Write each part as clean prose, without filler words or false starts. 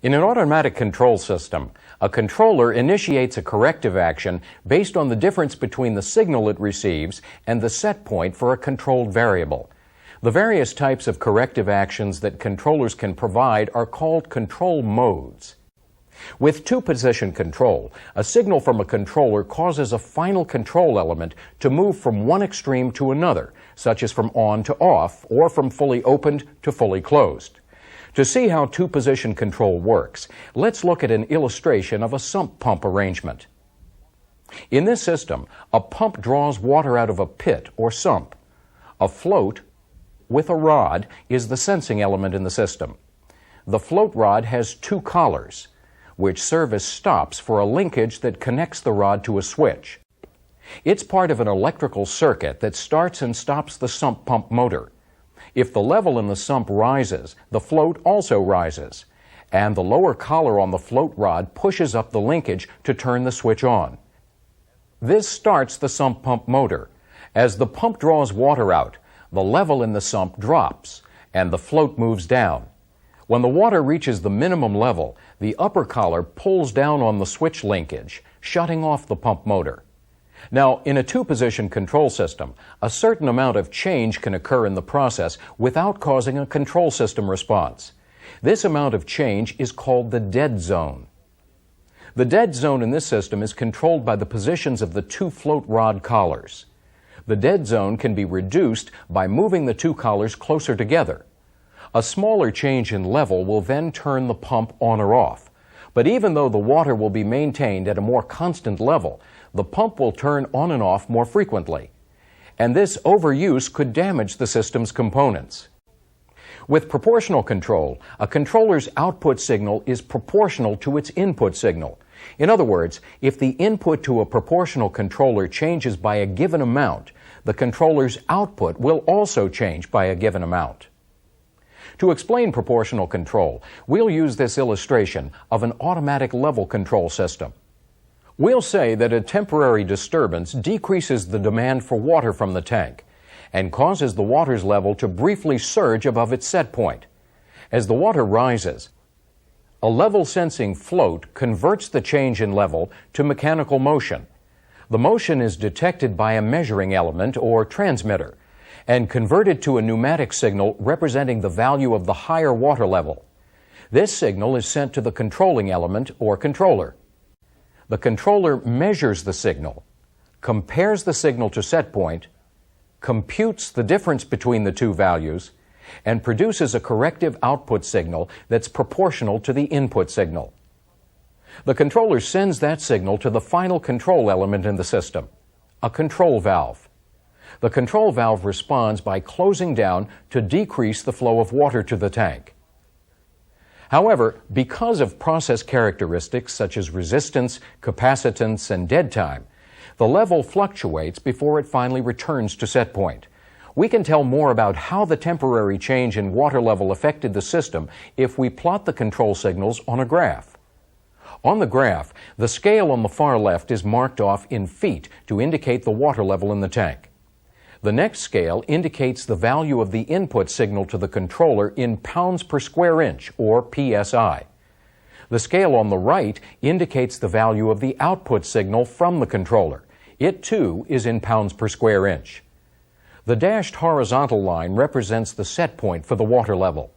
In an automatic control system, a controller initiates a corrective action based on the difference between the signal it receives and the set point for a controlled variable. The various types of corrective actions that controllers can provide are called control modes. With two-position control, a signal from a controller causes a final control element to move from one extreme to another, such as from on to off, or from fully opened to fully closed. To see how two-position control works, let's look at an illustration of a sump pump arrangement. In this system, a pump draws water out of a pit or sump. A float with a rod is the sensing element in the system. The float rod has two collars, which serve as stops for a linkage that connects the rod to a switch. It's part of an electrical circuit that starts and stops the sump pump motor. If the level in the sump rises, the float also rises, and the lower collar on the float rod pushes up the linkage to turn the switch on. This starts the sump pump motor. As the pump draws water out, the level in the sump drops, and the float moves down. When the water reaches the minimum level, the upper collar pulls down on the switch linkage, shutting off the pump motor. Now, in a two-position control system, a certain amount of change can occur in the process without causing a control system response. This amount of change is called the dead zone. The dead zone in this system is controlled by the positions of the two float rod collars. The dead zone can be reduced by moving the two collars closer together. A smaller change in level will then turn the pump on or off. But even though the water will be maintained at a more constant level, the pump will turn on and off more frequently. And this overuse could damage the system's components. With proportional control, a controller's output signal is proportional to its input signal. In other words, if the input to a proportional controller changes by a given amount, the controller's output will also change by a given amount. To explain proportional control, we'll use this illustration of an automatic level control system. We'll say that a temporary disturbance decreases the demand for water from the tank and causes the water's level to briefly surge above its set point. As the water rises, a level-sensing float converts the change in level to mechanical motion. The motion is detected by a measuring element or transmitter and converted to a pneumatic signal representing the value of the higher water level. This signal is sent to the controlling element or controller. The controller measures the signal, compares the signal to set point, computes the difference between the two values, and produces a corrective output signal that's proportional to the input signal. The controller sends that signal to the final control element in the system, a control valve. The control valve responds by closing down to decrease the flow of water to the tank. However, because of process characteristics such as resistance, capacitance, and dead time, the level fluctuates before it finally returns to set point. We can tell more about how the temporary change in water level affected the system if we plot the control signals on a graph. On the graph, the scale on the far left is marked off in feet to indicate the water level in the tank. The next scale indicates the value of the input signal to the controller in pounds per square inch, or PSI. The scale on the right indicates the value of the output signal from the controller. It, too, is in pounds per square inch. The dashed horizontal line represents the set point for the water level.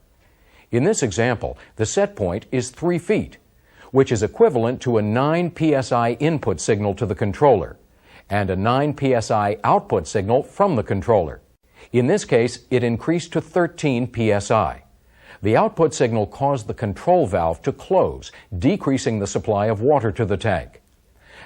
In this example, the set point is 3 feet, which is equivalent to a 9 PSI input signal to the controller and a 9 PSI output signal from the controller. In this case, it increased to 13 PSI. The output signal caused the control valve to close, decreasing the supply of water to the tank.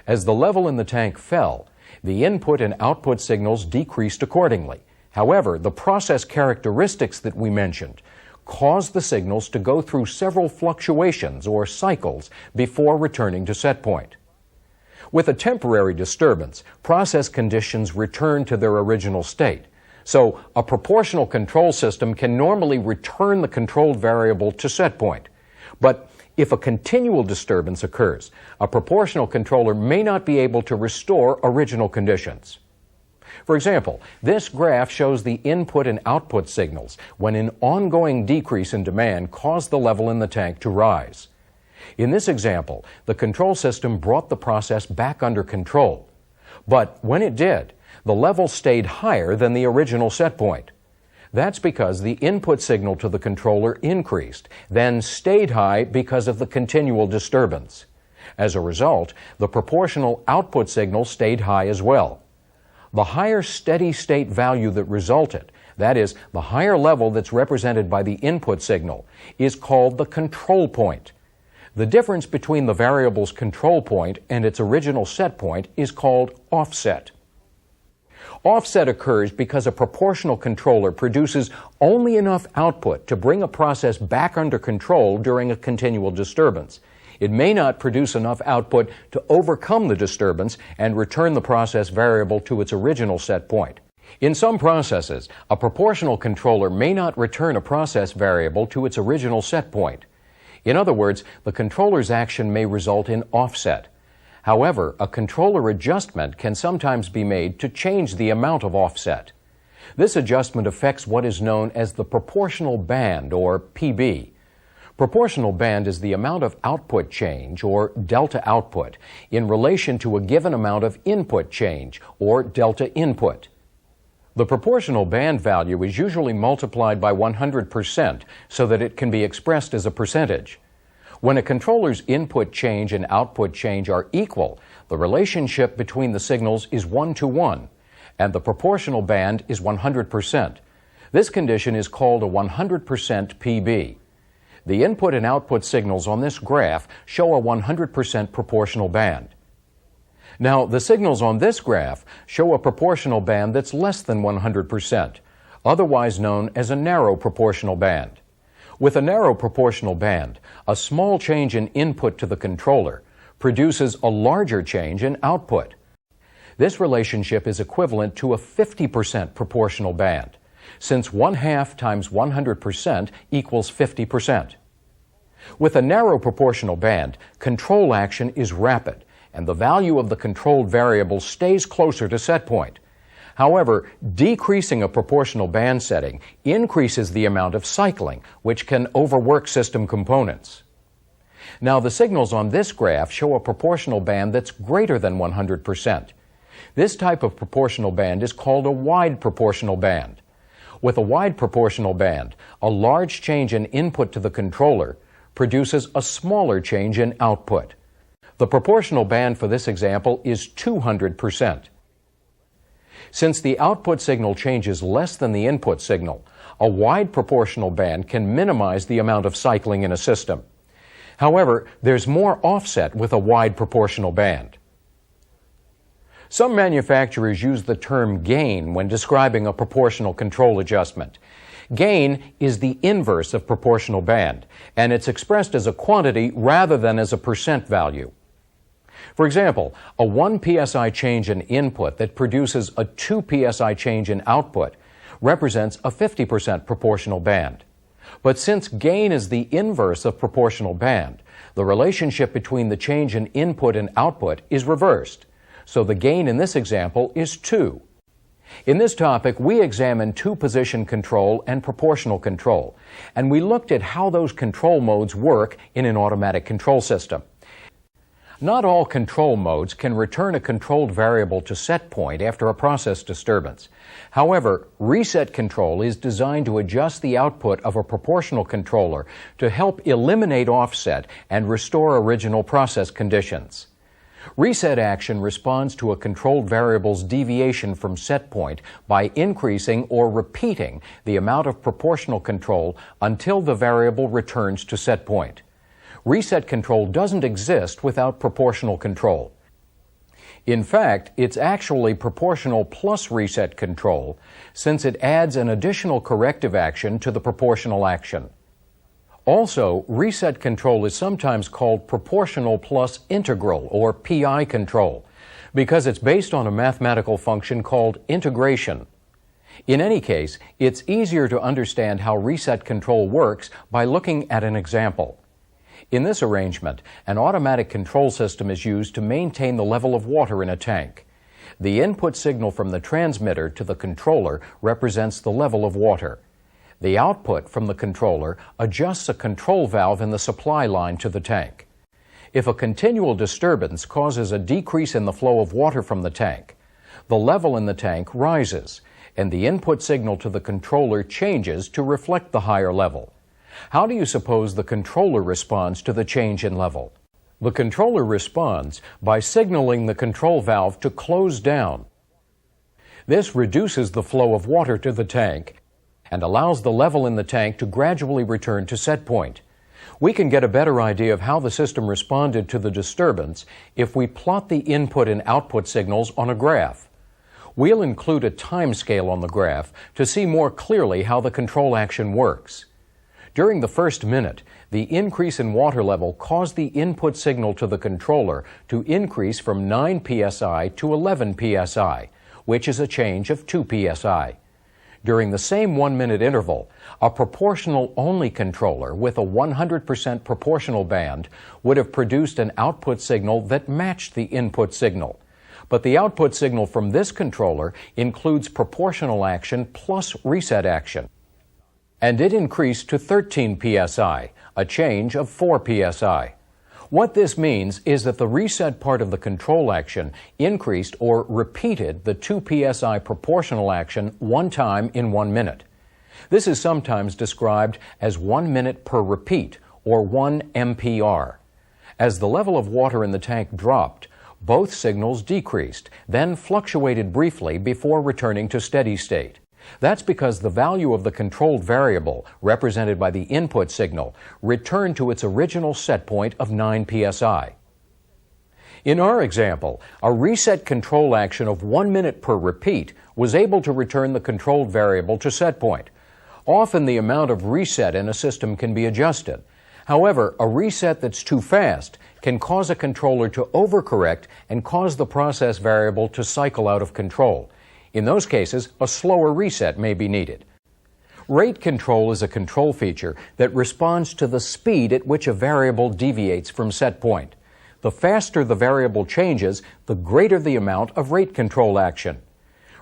As the level in the tank fell, the input and output signals decreased accordingly. However, the process characteristics that we mentioned caused the signals to go through several fluctuations or cycles before returning to set point. With a temporary disturbance, process conditions return to their original state. So, a proportional control system can normally return the controlled variable to set point. But if a continual disturbance occurs, a proportional controller may not be able to restore original conditions. For example, this graph shows the input and output signals when an ongoing decrease in demand caused the level in the tank to rise. In this example, the control system brought the process back under control. But when it did, the level stayed higher than the original set point. That's because the input signal to the controller increased, then stayed high because of the continual disturbance. As a result, the proportional output signal stayed high as well. The higher steady-state value that resulted, that is, the higher level that's represented by the input signal, is called the control point. The difference between the variable's control point and its original set point is called offset. Offset occurs because a proportional controller produces only enough output to bring a process back under control during a continual disturbance. It may not produce enough output to overcome the disturbance and return the process variable to its original set point. In some processes, a proportional controller may not return a process variable to its original set point. In other words, the controller's action may result in offset. However, a controller adjustment can sometimes be made to change the amount of offset. This adjustment affects what is known as the proportional band, or PB. Proportional band is the amount of output change, or delta output, in relation to a given amount of input change, or delta input. The proportional band value is usually multiplied by 100% so that it can be expressed as a percentage. When a controller's input change and output change are equal, the relationship between the signals is 1-to-1, and the proportional band is 100%. This condition is called a 100% PB. The input and output signals on this graph show a 100% proportional band. Now, the signals on this graph show a proportional band that's less than 100%, otherwise known as a narrow proportional band. With a narrow proportional band, a small change in input to the controller produces a larger change in output. This relationship is equivalent to a 50% proportional band, since 1/2 times 100% equals 50%. With a narrow proportional band, control action is rapid, and the value of the controlled variable stays closer to set point. However, decreasing a proportional band setting increases the amount of cycling, which can overwork system components. Now, the signals on this graph show a proportional band that's greater than 100%. This type of proportional band is called a wide proportional band. With a wide proportional band, a large change in input to the controller produces a smaller change in output. The proportional band for this example is 200%. Since the output signal changes less than the input signal, a wide proportional band can minimize the amount of cycling in a system. However, there's more offset with a wide proportional band. Some manufacturers use the term gain when describing a proportional control adjustment. Gain is the inverse of proportional band, and it's expressed as a quantity rather than as a percent value. For example, a 1 psi change in input that produces a 2 psi change in output represents a 50% proportional band. But since gain is the inverse of proportional band, the relationship between the change in input and output is reversed. So the gain in this example is 2. In this topic, we examined two-position control and proportional control, and we looked at how those control modes work in an automatic control system. Not all control modes can return a controlled variable to set point after a process disturbance. However, reset control is designed to adjust the output of a proportional controller to help eliminate offset and restore original process conditions. Reset action responds to a controlled variable's deviation from set point by increasing or repeating the amount of proportional control until the variable returns to set point. Reset control doesn't exist without proportional control. In fact, it's actually proportional plus reset control, since it adds an additional corrective action to the proportional action. Also, reset control is sometimes called proportional plus integral, or PI control, because it's based on a mathematical function called integration. In any case, it's easier to understand how reset control works by looking at an example. In this arrangement, an automatic control system is used to maintain the level of water in a tank. The input signal from the transmitter to the controller represents the level of water. The output from the controller adjusts a control valve in the supply line to the tank. If a continual disturbance causes a decrease in the flow of water from the tank, the level in the tank rises, and the input signal to the controller changes to reflect the higher level. How do you suppose the controller responds to the change in level? The controller responds by signaling the control valve to close down. This reduces the flow of water to the tank and allows the level in the tank to gradually return to set point. We can get a better idea of how the system responded to the disturbance if we plot the input and output signals on a graph. We'll include a time scale on the graph to see more clearly how the control action works. During the first minute, the increase in water level caused the input signal to the controller to increase from 9 psi to 11 psi, which is a change of 2 psi. During the same 1-minute interval, a proportional-only controller with a 100% proportional band would have produced an output signal that matched the input signal. But the output signal from this controller includes proportional action plus reset action. And it increased to 13 psi, a change of 4 psi. What this means is that the reset part of the control action increased or repeated the 2 psi proportional action one time in 1 minute. This is sometimes described as 1 minute per repeat, or 1 MPR. As the level of water in the tank dropped, both signals decreased, then fluctuated briefly before returning to steady state. That's because the value of the controlled variable, represented by the input signal, returned to its original set point of 9 psi. In our example, a reset control action of 1 minute per repeat was able to return the controlled variable to set point. Often the amount of reset in a system can be adjusted. However, a reset that's too fast can cause a controller to overcorrect and cause the process variable to cycle out of control. In those cases, a slower reset may be needed. Rate control is a control feature that responds to the speed at which a variable deviates from set point. The faster the variable changes, the greater the amount of rate control action.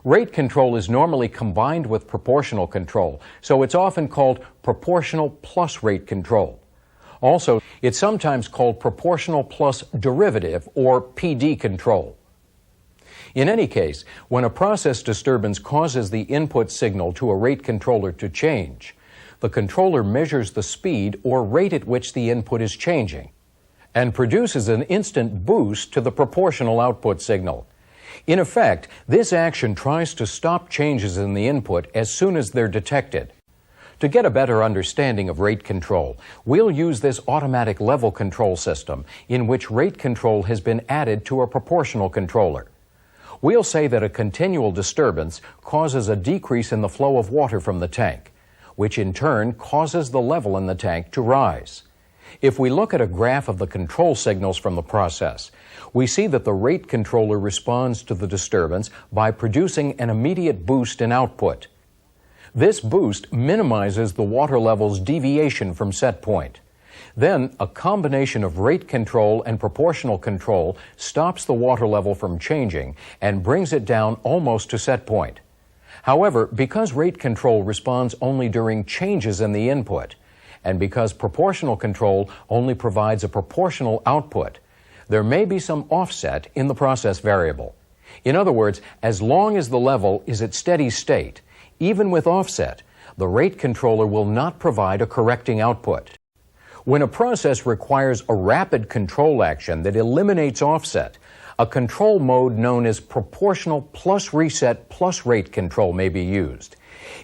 Rate control is normally combined with proportional control, so it's often called proportional plus rate control. Also, it's sometimes called proportional plus derivative, or PD control. In any case, when a process disturbance causes the input signal to a rate controller to change, the controller measures the speed or rate at which the input is changing and produces an instant boost to the proportional output signal. In effect, this action tries to stop changes in the input as soon as they're detected. To get a better understanding of rate control, we'll use this automatic level control system in which rate control has been added to a proportional controller. We'll say that a continual disturbance causes a decrease in the flow of water from the tank, which in turn causes the level in the tank to rise. If we look at a graph of the control signals from the process, we see that the rate controller responds to the disturbance by producing an immediate boost in output. This boost minimizes the water level's deviation from set point. Then, a combination of rate control and proportional control stops the water level from changing and brings it down almost to set point. However, because rate control responds only during changes in the input, and because proportional control only provides a proportional output, there may be some offset in the process variable. In other words, as long as the level is at steady state, even with offset, the rate controller will not provide a correcting output. When a process requires a rapid control action that eliminates offset, a control mode known as proportional plus reset plus rate control may be used.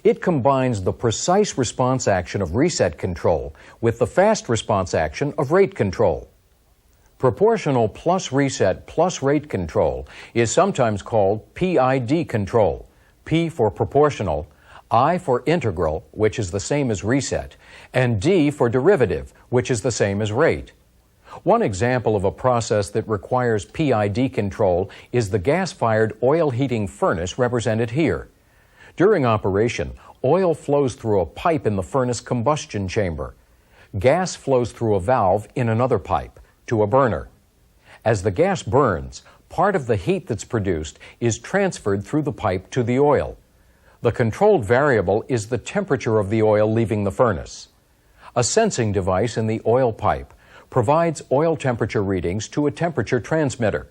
It combines the precise response action of reset control with the fast response action of rate control. Proportional plus reset plus rate control is sometimes called PID control, P for proportional, I for integral, which is the same as reset, and D for derivative, which is the same as rate. One example of a process that requires PID control is the gas-fired oil heating furnace represented here. During operation, oil flows through a pipe in the furnace combustion chamber. Gas flows through a valve in another pipe to a burner. As the gas burns, part of the heat that's produced is transferred through the pipe to the oil. The controlled variable is the temperature of the oil leaving the furnace. A sensing device in the oil pipe provides oil temperature readings to a temperature transmitter.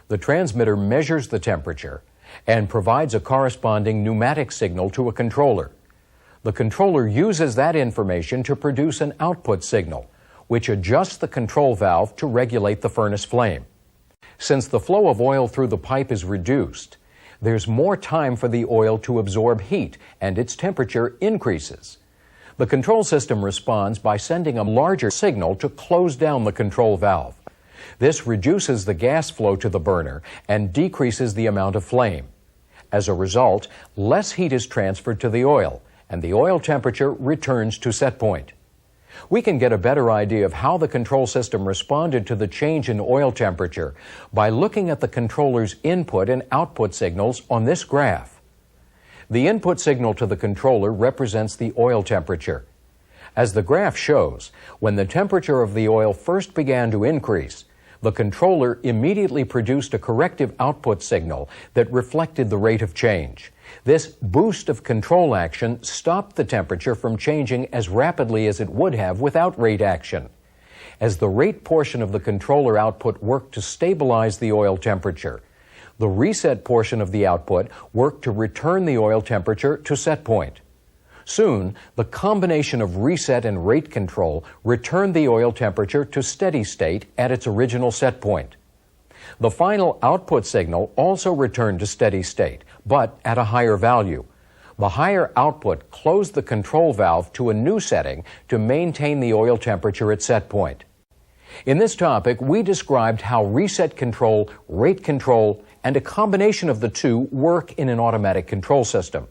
The transmitter measures the temperature and provides a corresponding pneumatic signal to a controller. The controller uses that information to produce an output signal, which adjusts the control valve to regulate the furnace flame. Since the flow of oil through the pipe is reduced, there's more time for the oil to absorb heat and its temperature increases. The control system responds by sending a larger signal to close down the control valve. This reduces the gas flow to the burner and decreases the amount of flame. As a result, less heat is transferred to the oil, and the oil temperature returns to set point. We can get a better idea of how the control system responded to the change in oil temperature by looking at the controller's input and output signals on this graph. The input signal to the controller represents the oil temperature. As the graph shows, when the temperature of the oil first began to increase, the controller immediately produced a corrective output signal that reflected the rate of change. This boost of control action stopped the temperature from changing as rapidly as it would have without rate action. As the rate portion of the controller output worked to stabilize the oil temperature, the reset portion of the output worked to return the oil temperature to set point. Soon, the combination of reset and rate control returned the oil temperature to steady state at its original set point. The final output signal also returned to steady state, but at a higher value. The higher output closed the control valve to a new setting to maintain the oil temperature at set point. In this topic, we described how reset control, rate control, and a combination of the two work in an automatic control system.